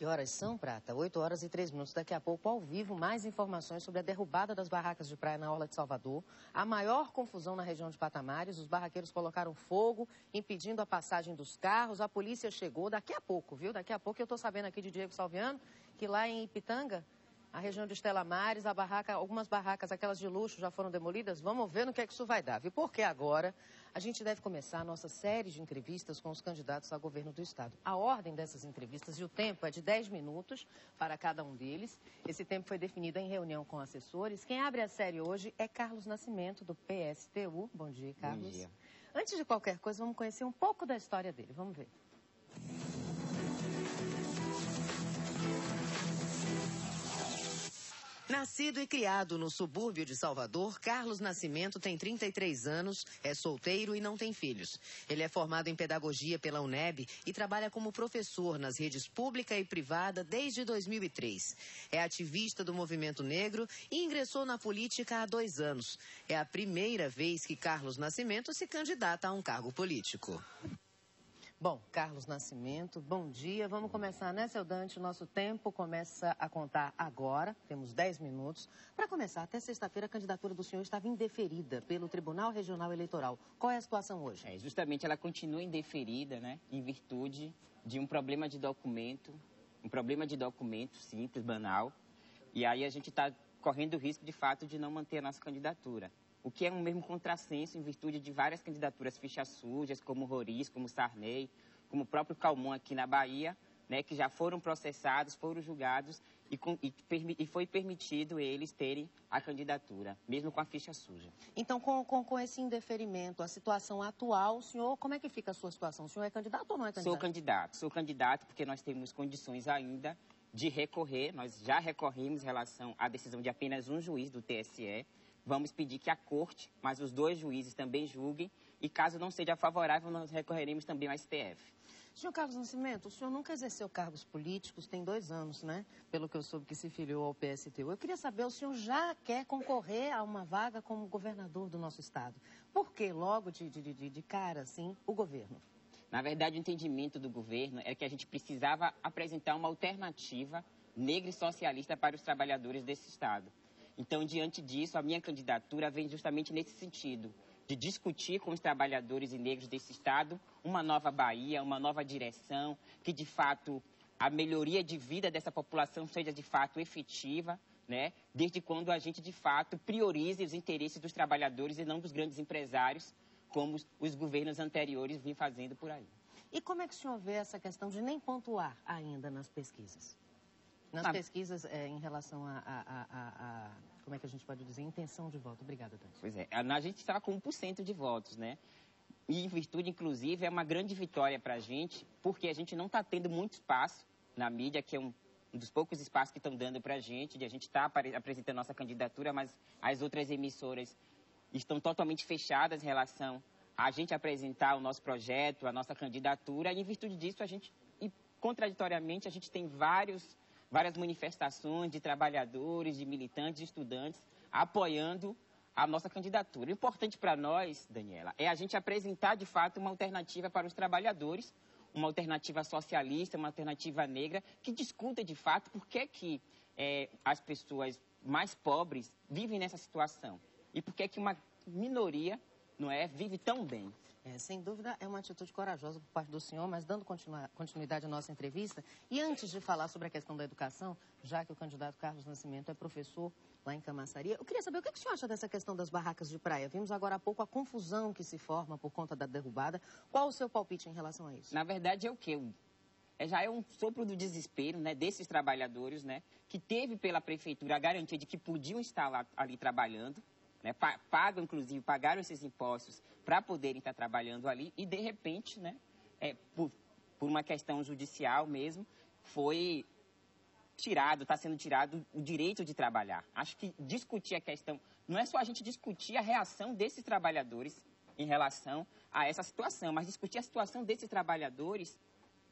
Que horas são, Prata? 8h03. Daqui a pouco, ao vivo, mais informações sobre a derrubada das barracas de praia na orla de Salvador. A maior confusão na região de Patamares. Os barraqueiros colocaram fogo, impedindo a passagem dos carros. A polícia chegou daqui a pouco, viu? Daqui a pouco eu estou sabendo aqui de Diego Salviano que lá em Ipitanga, a região de Estela Maris, algumas barracas, aquelas de luxo, já foram demolidas. Vamos ver no que é que isso vai dar, viu? Porque agora a gente deve começar a nossa série de entrevistas com os candidatos a governo do estado. A ordem dessas entrevistas e o tempo é de 10 minutos para cada um deles. Esse tempo foi definido em reunião com assessores. Quem abre a série hoje é Carlos Nascimento, do PSTU. Bom dia, Carlos. Bom dia. Antes de qualquer coisa, vamos conhecer um pouco da história dele. Vamos ver. Nascido e criado no subúrbio de Salvador, Carlos Nascimento tem 33 anos, é solteiro e não tem filhos. Ele é formado em pedagogia pela UNEB e trabalha como professor nas redes pública e privada desde 2003. É ativista do movimento negro e ingressou na política há 2 anos. É a primeira vez que Carlos Nascimento se candidata a um cargo político. Bom, Carlos Nascimento, bom dia. Vamos começar, né, seu Dante? O nosso tempo começa a contar agora. Temos 10 minutos. Para começar, até sexta-feira, a candidatura do senhor estava indeferida pelo Tribunal Regional Eleitoral. Qual é a situação hoje? Justamente ela continua indeferida, né, em virtude de um problema de documento simples, banal. E aí a gente está correndo o risco, de fato, de não manter a nossa candidatura. O que é um mesmo contrassenso em virtude de várias candidaturas fichas sujas, como Roriz, como Sarney, como o próprio Calmon aqui na Bahia, né, que já foram processados, foram julgados e foi permitido eles terem a candidatura, mesmo com a ficha suja. Então, com esse indeferimento, a situação atual, o senhor, como é que fica a sua situação? O senhor é candidato ou não é candidato? Sou candidato porque nós temos condições ainda de recorrer, nós já recorremos em relação à decisão de apenas um juiz do TSE. Vamos pedir que a corte, mas os 2 juízes também julguem, e caso não seja favorável, nós recorreremos também ao STF. Senhor Carlos Nascimento, o senhor nunca exerceu cargos políticos, tem 2 anos, né? Pelo que eu soube que se filiou ao PSTU. Eu queria saber, o senhor já quer concorrer a uma vaga como governador do nosso estado? Por que logo de cara, assim, o governo? Na verdade, o entendimento do governo é que a gente precisava apresentar uma alternativa negra e socialista para os trabalhadores desse estado. Então, diante disso, a minha candidatura vem justamente nesse sentido, de discutir com os trabalhadores e negros desse estado uma nova Bahia, uma nova direção, que de fato a melhoria de vida dessa população seja de fato efetiva, né? Desde quando a gente de fato priorize os interesses dos trabalhadores e não dos grandes empresários, como os governos anteriores vinham fazendo por aí. E como é que o senhor vê essa questão de nem pontuar ainda nas pesquisas? Nas pesquisas em relação como é que a gente pode dizer, intenção de voto. Obrigada, Dante. Pois é, a gente estava com 1% de votos, né? E em virtude, inclusive, é uma grande vitória para a gente, porque a gente não está tendo muito espaço na mídia, que é um dos poucos espaços que estão dando para a gente, de a gente estar apresentando nossa candidatura, mas as outras emissoras estão totalmente fechadas em relação a gente apresentar o nosso projeto, a nossa candidatura, e em virtude disso, contraditoriamente, a gente tem várias manifestações de trabalhadores, de militantes, de estudantes, apoiando a nossa candidatura. O importante para nós, Daniela, é a gente apresentar, de fato, uma alternativa para os trabalhadores, uma alternativa socialista, uma alternativa negra, que discuta, de fato, por que as pessoas mais pobres vivem nessa situação e por que uma minoria, não é, vive tão bem. Sem dúvida, é uma atitude corajosa por parte do senhor, mas dando continuidade à nossa entrevista, e antes de falar sobre a questão da educação, já que o candidato Carlos Nascimento é professor lá em Camaçaria, eu queria saber o que o senhor acha dessa questão das barracas de praia. Vimos agora há pouco a confusão que se forma por conta da derrubada. Qual o seu palpite em relação a isso? Na verdade, é o quê? Já é um sopro do desespero, né, desses trabalhadores, né, que teve pela prefeitura a garantia de que podiam estar ali trabalhando, né, pagaram esses impostos para poderem estar trabalhando ali e, de repente, né, por uma questão judicial mesmo, está sendo tirado o direito de trabalhar. Acho que discutir a questão, não é só a gente discutir a reação desses trabalhadores em relação a essa situação, mas discutir a situação desses trabalhadores,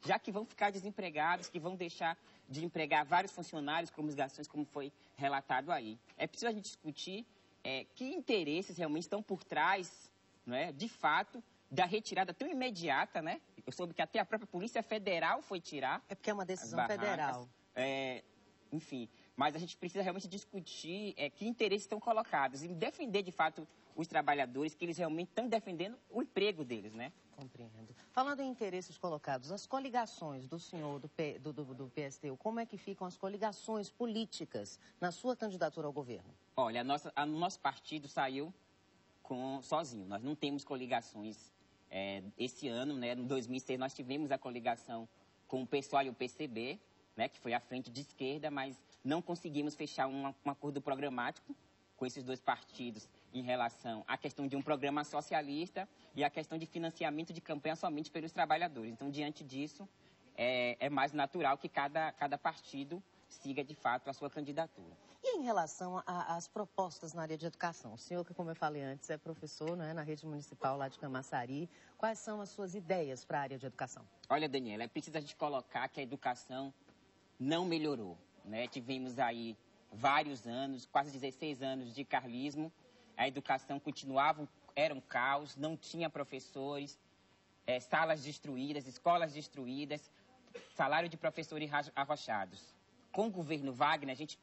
já que vão ficar desempregados, que vão deixar de empregar vários funcionários, como os garçons, como foi relatado aí. É preciso a gente discutir que interesses realmente estão por trás, não é, de fato, da retirada tão imediata, né, Eu soube que até a própria Polícia Federal foi tirar. É porque é uma decisão federal. Enfim, mas a gente precisa realmente discutir que interesses estão colocados e defender, de fato, os trabalhadores, que eles realmente estão defendendo o emprego deles, né? Compreendo. Falando em interesses colocados, as coligações do senhor do PSTU, como é que ficam as coligações políticas na sua candidatura ao governo? Olha, o nosso partido saiu sozinho. Nós não temos coligações esse ano, né? Em 2006 nós tivemos a coligação com o PSOL e o PCB, né? Que foi a frente de esquerda, mas não conseguimos fechar um acordo programático com esses dois partidos em relação à questão de um programa socialista e a questão de financiamento de campanha somente pelos trabalhadores. Então, diante disso, é mais natural que cada partido siga, de fato, a sua candidatura. E em relação às propostas na área de educação? O senhor, que, como eu falei antes, é professor, né, na rede municipal lá de Camaçari. Quais são as suas ideias para a área de educação? Olha, Daniela, é preciso a gente colocar que a educação não melhorou, né? Tivemos aí vários anos, quase 16 anos de carlismo. A educação continuava, era um caos, não tinha professores, salas destruídas, escolas destruídas, salário de professores arrochados. Com o governo Wagner, a gente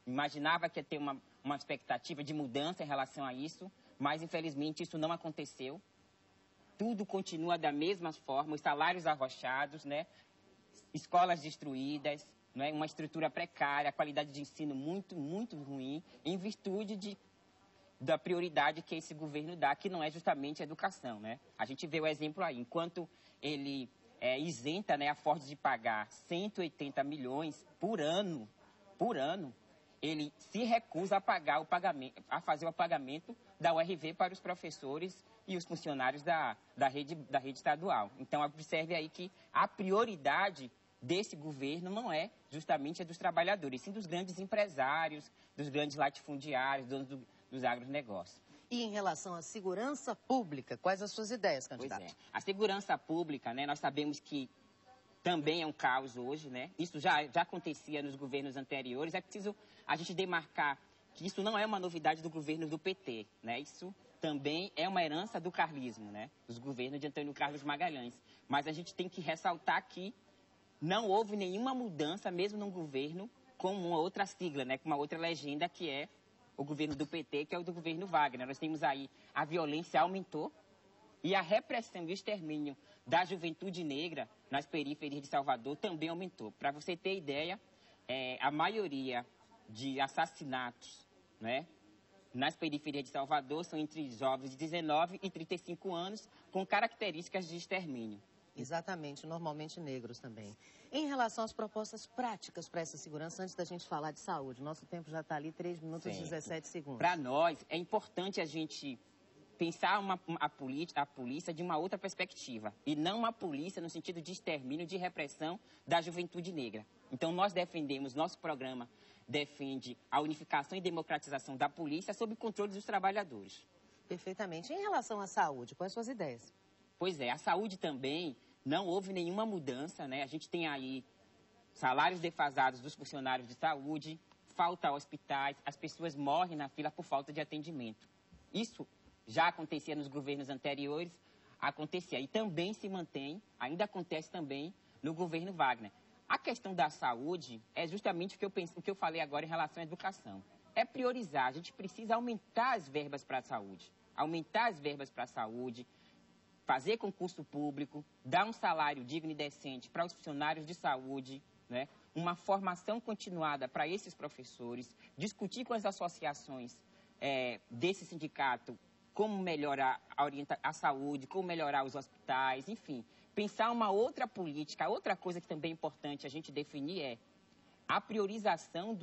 imaginava que ia ter uma expectativa de mudança em relação a isso, mas infelizmente isso não aconteceu. Tudo continua da mesma forma, os salários arrochados, né? Escolas destruídas, né? Uma estrutura precária, a qualidade de ensino muito, muito ruim, em virtude da prioridade que esse governo dá, que não é justamente a educação, né? A gente vê o exemplo aí, enquanto ele isenta, né, a Ford de pagar 180 milhões por ano, ele se recusa a fazer o pagamento da URV para os professores e os funcionários da rede estadual. Então, observe aí que a prioridade desse governo não é justamente a dos trabalhadores, sim dos grandes empresários, dos grandes latifundiários, donos dos agronegócios. E em relação à segurança pública, quais as suas ideias, candidato? Pois é. A segurança pública, né, nós sabemos que também é um caos hoje, né? Isso já acontecia nos governos anteriores. É preciso a gente demarcar que isso não é uma novidade do governo do PT, né? Isso também é uma herança do carlismo, né? Dos governos de Antônio Carlos Magalhães. Mas a gente tem que ressaltar que não houve nenhuma mudança, mesmo num governo com uma outra sigla, né? Com uma outra legenda, que é o governo do PT, que é o do governo Wagner. Nós temos aí, a violência aumentou e a repressão e o extermínio da juventude negra nas periferias de Salvador também aumentou. Para você ter ideia, a maioria de assassinatos, né, nas periferias de Salvador são entre jovens de 19 e 35 anos, com características de extermínio. Exatamente, normalmente negros também. Em relação às propostas práticas para essa segurança, antes da gente falar de saúde, nosso tempo já está ali, 3 minutos e 17 segundos. Para nós, é importante a gente pensar a polícia de uma outra perspectiva, e não uma polícia no sentido de extermínio, de repressão da juventude negra. Então, nós defendemos, nosso programa defende a unificação e democratização da polícia sob o controle dos trabalhadores. Perfeitamente. Em relação à saúde, quais suas ideias? Pois é, a saúde também não houve nenhuma mudança, né? A gente tem aí salários defasados dos funcionários de saúde, falta a hospitais, as pessoas morrem na fila por falta de atendimento. Isso já acontecia nos governos anteriores, acontecia e também se mantém, ainda acontece também no governo Wagner. A questão da saúde é justamente o que eu falei agora em relação à educação. É priorizar, a gente precisa aumentar as verbas para a saúde, fazer concurso público, dar um salário digno e decente para os funcionários de saúde, né? Uma formação continuada para esses professores, discutir com as associações desse sindicato como melhorar a saúde, como melhorar os hospitais, enfim. Pensar uma outra política. Outra coisa que também é importante a gente definir é a priorização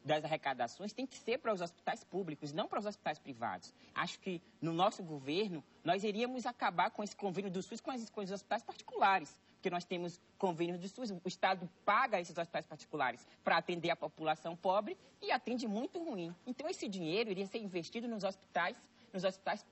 das arrecadações tem que ser para os hospitais públicos, não para os hospitais privados. Acho que no nosso governo nós iríamos acabar com esse convênio do SUS com os hospitais particulares, porque nós temos convênios do SUS, o Estado paga esses hospitais particulares para atender a população pobre e atende muito ruim. Então esse dinheiro iria ser investido nos hospitais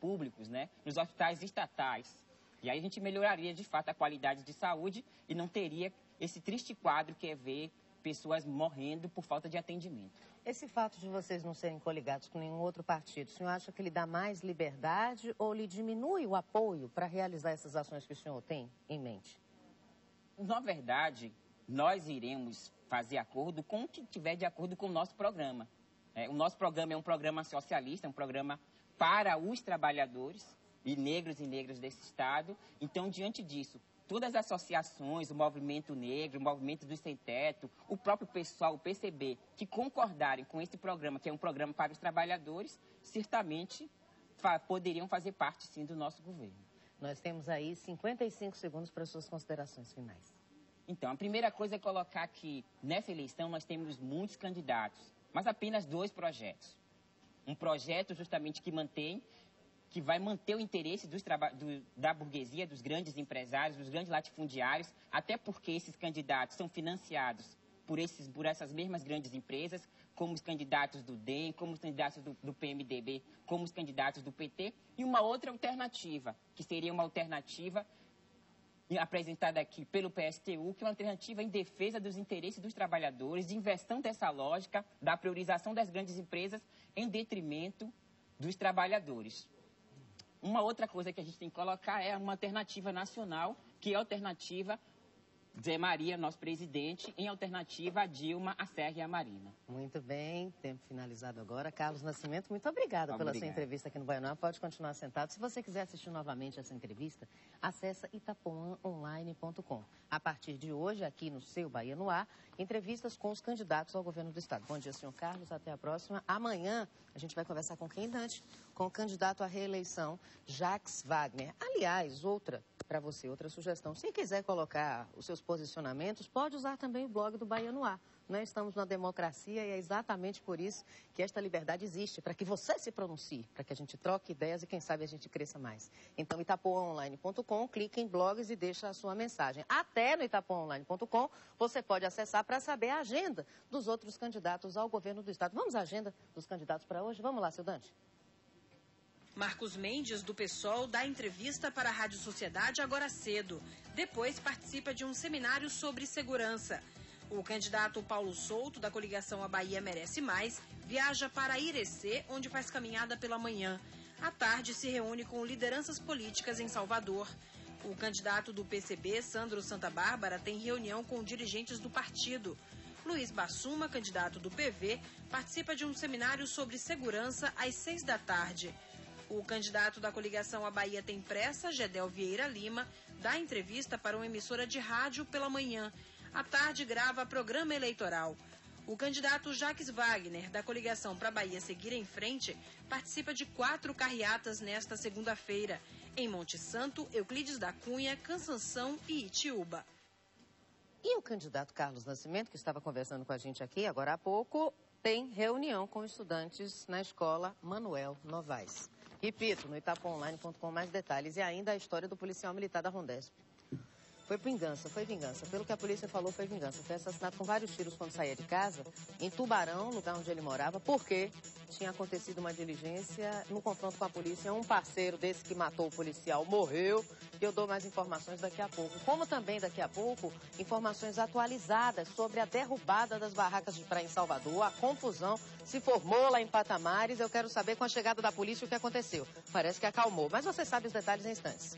públicos, né? Nos hospitais estatais. E aí a gente melhoraria de fato a qualidade de saúde e não teria esse triste quadro que é ver pessoas morrendo por falta de atendimento. Esse fato de vocês não serem coligados com nenhum outro partido, o senhor acha que lhe dá mais liberdade ou lhe diminui o apoio para realizar essas ações que o senhor tem em mente? Na verdade, nós iremos fazer acordo com o que tiver de acordo com o nosso programa. O nosso programa é um programa socialista, é um programa para os trabalhadores e negras desse Estado. Então, diante disso, todas as associações, o Movimento Negro, o Movimento do Sem Teto, o próprio pessoal, o PCB, que concordarem com esse programa, que é um programa para os trabalhadores, certamente poderiam fazer parte, sim, do nosso governo. Nós temos aí 55 segundos para suas considerações finais. Então, a primeira coisa é colocar que, nessa eleição, nós temos muitos candidatos, mas apenas 2 projetos. Um projeto, justamente, que vai manter o interesse da burguesia, dos grandes empresários, dos grandes latifundiários, até porque esses candidatos são financiados por essas mesmas grandes empresas, como os candidatos do DEM, como os candidatos do PMDB, como os candidatos do PT, e uma outra alternativa, que seria uma alternativa apresentada aqui pelo PSTU, que é uma alternativa em defesa dos interesses dos trabalhadores, de inversão dessa lógica da priorização das grandes empresas em detrimento dos trabalhadores. Uma outra coisa que a gente tem que colocar é uma alternativa nacional, que é a alternativa Zé Maria, nosso presidente, em alternativa a Dilma, a Serra e a Marina. Muito bem, tempo finalizado agora. Carlos Nascimento, muito obrigada pela sua entrevista aqui no Baianoá. Pode continuar sentado. Se você quiser assistir novamente essa entrevista, acessa itapuãonline.com. A partir de hoje, aqui no seu Bahia no Ar, entrevistas com os candidatos ao governo do Estado. Bom dia, senhor Carlos. Até a próxima. Amanhã, a gente vai conversar com quem, Dante? Com o candidato à reeleição, Jacques Wagner. Aliás, outra sugestão. Se quiser colocar os seus posicionamentos, pode usar também o blog do Bahia no Ar. Nós estamos na democracia e é exatamente por isso que esta liberdade existe, para que você se pronuncie, para que a gente troque ideias e, quem sabe, a gente cresça mais. Então, itapuãonline.com, clique em blogs e deixa a sua mensagem. Até no itapuãonline.com, você pode acessar para saber a agenda dos outros candidatos ao governo do Estado. Vamos à agenda dos candidatos para hoje? Vamos lá, seu Dante. Marcos Mendes, do PSOL, dá entrevista para a Rádio Sociedade agora cedo. Depois participa de um seminário sobre segurança. O candidato Paulo Souto, da coligação A Bahia Merece Mais, viaja para Irecê, onde faz caminhada pela manhã. À tarde, se reúne com lideranças políticas em Salvador. O candidato do PCB, Sandro Santa Bárbara, tem reunião com dirigentes do partido. Luiz Bassuma, candidato do PV, participa de um seminário sobre segurança às 6 da tarde. O candidato da coligação A Bahia Tem Pressa, Gedel Vieira Lima, dá entrevista para uma emissora de rádio pela manhã. À tarde, grava programa eleitoral. O candidato Jacques Wagner, da coligação Pra Bahia Seguir em Frente, participa de 4 carreatas nesta segunda-feira, em Monte Santo, Euclides da Cunha, Cansanção e Itiúba. E o candidato Carlos Nascimento, que estava conversando com a gente aqui agora há pouco, tem reunião com estudantes na escola Manuel Novaes. Repito, no itapuãonline.com mais detalhes. E ainda a história do policial militar da Rondesp. Foi vingança. Pelo que a polícia falou, foi vingança. Foi assassinado com vários tiros quando saía de casa, em Tubarão, lugar onde ele morava, porque tinha acontecido uma diligência no confronto com a polícia. Um parceiro desse que matou o policial morreu. E eu dou mais informações daqui a pouco. Como também daqui a pouco, informações atualizadas sobre a derrubada das barracas de praia em Salvador. A confusão se formou lá em Patamares. Eu quero saber com a chegada da polícia o que aconteceu. Parece que acalmou, mas você sabe os detalhes em instantes.